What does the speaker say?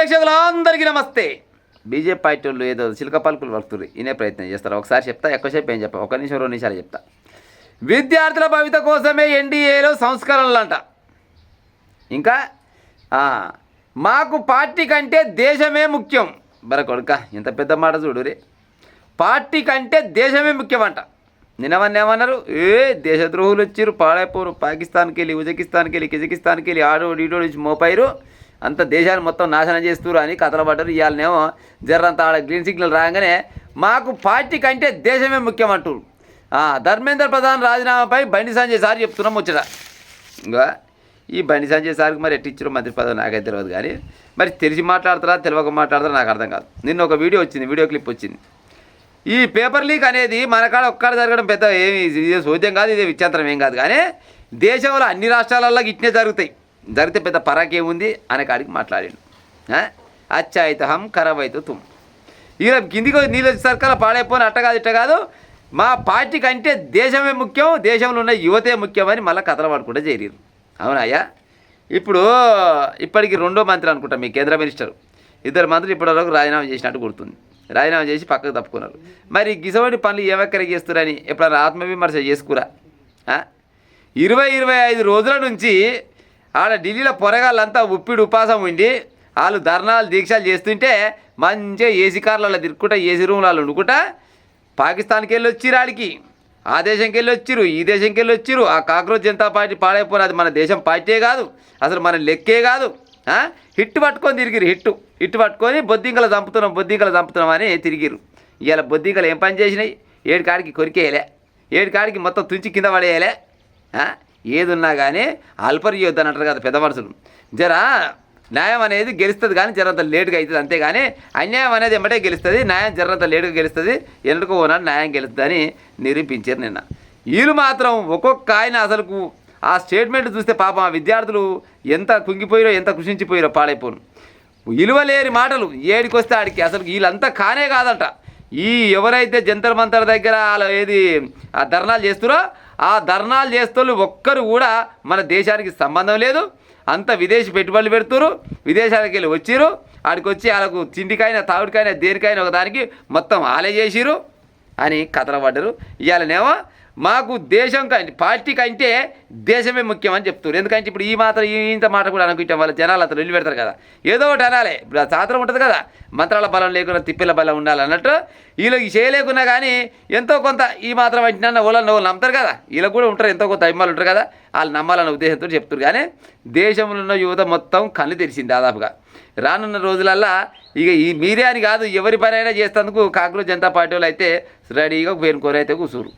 ప్రేక్షకులందరికీ నమస్తే. BJP party వాళ్ళు ఏదో చిలక పలుకులు వస్తున్నారు, వినే ప్రయత్నం చేస్తారు. ఒకసారి చెప్తా, ఎక్కువసేపు ఏం చెప్పా, 1 నిమిషం 2 నిమిషాలు చెప్తా. విద్యార్థుల భవిత కోసమే ఎన్డీఏలో సంస్కరణలు అంట. ఇంకా మాకు పార్టీ కంటే దేశమే ముఖ్యం. బర కొడుక, ఇంత పెద్ద మాట చూడు రే. పార్టీ కంటే దేశమే ముఖ్యమంట. నిన్నవన్నీ ఏమన్నారు, దేశద్రోహులు వచ్చారు, పాడైపోరు, పాకిస్తాన్కి వెళ్ళి, ఉజ్బెకిస్తాన్కి వెళ్ళి, కిజకిస్తాన్కి వెళ్ళి ఆడోడు ఈడోడు నుంచి మోపారు, అంత దేశాన్ని మొత్తం నాశనం చేస్తున్నారు అని కథలు పడ్డారు. ఇవాళనేమో జర్రంతా ఆడ గ్రీన్ సిగ్నల్ రాగానే మాకు పార్టీ కంటే దేశమే ముఖ్యం అంటారు. ధర్మేంద్ర ప్రధాన్ రాజీనామాపై బండి సంజయ్ సార్ చెప్తున్నాం ముచ్చట. ఇంకా ఈ బండి సంజయ్ సార్కి మరి ఎట్టిచ్చారో మంత్రి పదవి నాకైతే తెలియదు, కానీ మరి తెలిసి మాట్లాడతారా తెలియక మాట్లాడతారా నాకు అర్థం కాదు. నిన్న ఒక వీడియో వచ్చింది, వీడియో క్లిప్ వచ్చింది. ఈ పేపర్ లీక్ అనేది మన కాడ ఒక్కడ జరగడం పెద్ద ఏమి ఇదే సోద్యం కాదు, ఇదే విచ్యంతరం ఏం కాదు. కానీ దేశంలో అన్ని రాష్ట్రాలలో ఇట్నే జరుగుతాయి. జరిగితే పెద్ద పరాకేముంది అనే కాడికి మాట్లాడాడు. అచ్చా అయితే హం ఖరాబ్ అయితే తుమ్ ఇలా కిందికి నీళ్ళ సర్కాల పాడైపోయిన అట్ట కాదు ఇట్ట కాదు, మా పార్టీ కంటే దేశమే ముఖ్యం, దేశంలో ఉన్న యువతే ముఖ్యమని మళ్ళీ కథలు పడుకుంటే చేరారు. అవునాయ్యా. ఇప్పుడు ఇప్పటికి 2వ మంత్రి అనుకుంటా, మీ కేంద్ర మినిస్టర్, 2 మంత్రులు ఇప్పటివరకు రాజీనామా చేసినట్టు గుర్తుంది. రాజీనామా చేసి పక్కకు తప్పుకున్నారు. మరి గిసవంటి పనులు ఏమెక్కర చేస్తున్నారని ఎప్పుడైనా ఆత్మవిమర్శ చేసుకురా? 20-25 రోజుల నుంచి ఆడ ఢిల్లీలో పొరగాళ్ళంతా ఉప్పిడి ఉపాసం ఉండి వాళ్ళు ధర్నాలు దీక్షలు చేస్తుంటే మంచిగా ఏసీ కార్లలో తిరుక్కుంటా, ఏసీ రూమ్లలో వండుకుంటా పాకిస్తాన్కి వెళ్ళి వచ్చిరు, ఆడికి ఆ దేశంకి వెళ్ళి వచ్చిరు, ఈ దేశంకి వెళ్ళి వచ్చిరు. ఆ కాక్రోచ్ జనతా పార్టీ పాడైపోయిన అది మన దేశం పార్టీయే కాదు, అసలు మన లెక్కే కాదు. హిట్ పట్టుకొని తిరిగిరు, హిట్ పట్టుకొని బొద్దింకలు చంపుతున్నాం అని తిరిగిరు. ఇవాళ బొద్దింకలు ఏం పని చేసినాయి? 7 కాడికి కొరికేయలే, 7 కాడికి మొత్తం తుంచి కింద పడేయలే. ఏది ఉన్నా కానీ అల్పరియోద్దు అని అంటారు కదా పెద్ద మనుషులు. జరా న్యాయం అనేది గెలుస్తుంది, కానీ జరంత లేటుగా అవుతుంది. అంతేగాని అన్యాయం అనేది ఎమ్మటే గెలుస్తుంది, న్యాయం జరంత లేటుగా గెలుస్తుంది, ఎందుకు ఓనాడు న్యాయం గెలుస్తుంది అని నిరూపించారు నిన్న. వీళ్ళు మాత్రం ఒక్కొక్క ఆయన అసలుకు ఆ స్టేట్మెంట్ చూస్తే పాపం ఆ విద్యార్థులు ఎంత కుంగిపోయారో, ఎంత కృషించిపోయారో, పాడైపోను. విలువలేని మాటలు ఏడికొస్తే ఆడికి. అసలు వీళ్ళంతా కానే కాదంట. ఈ ఎవరైతే జంతర్ మంతర్ దగ్గర వాళ్ళు ఏది ఆ ధర్నాలు చేస్తారో ఆ ధర్నాలు చేస్తూ ఒక్కరు కూడా మన దేశానికి సంబంధం లేదు. అంత విదేశీ పెట్టుబడులు పెడుతురు, విదేశాలకు వెళ్ళి వచ్చిరు, ఆడికి వచ్చి వాళ్ళకు తిండికైనా తాగుడికైనా దేనికైనా ఒకదానికి మొత్తం ఆలే చేసిరు అని కథలు పడ్డరు. ఇవాళనేమో మాకు దేశం కంటే పార్టీ కంటే దేశమే ముఖ్యం అని చెప్తారు. ఎందుకంటే ఇప్పుడు ఈ మాత్రం ఇంత మాట కూడా అనుకుంటాం, వాళ్ళ జనాలు అతను వెళ్ళి పెడతారు కదా, ఏదో ఒకటి అనాలి. ఇప్పుడు ఆ శాస్త్రం ఉంటుంది కదా, మంత్రాల బలం లేకుండా తిప్పిల బలం ఉండాలన్నట్టు వీళ్ళకి చేయలేకున్నా కానీ ఎంతో కొంత ఈ మాత్రం అంటున్నా వాళ్ళు నమ్ముతారు కదా, వీళ్ళకి కూడా ఉంటారు, ఎంతో కొంత అభిమానులు ఉంటారు కదా, వాళ్ళు నమ్మాలన్న ఉద్దేశంతో చెప్తారు. కానీ దేశంలో ఉన్న యువత మొత్తం కళ్ళు తెరిచింది దాదాపుగా. రానున్న రోజులల్లా ఇక ఈ మీరే అని కాదు, ఎవరి పని అయినా చేసేందుకు కాంగ్రెస్ జనతా పార్టీ వాళ్ళు అయితే రెడీగా పేరుకోరైతే కూర్చోరు.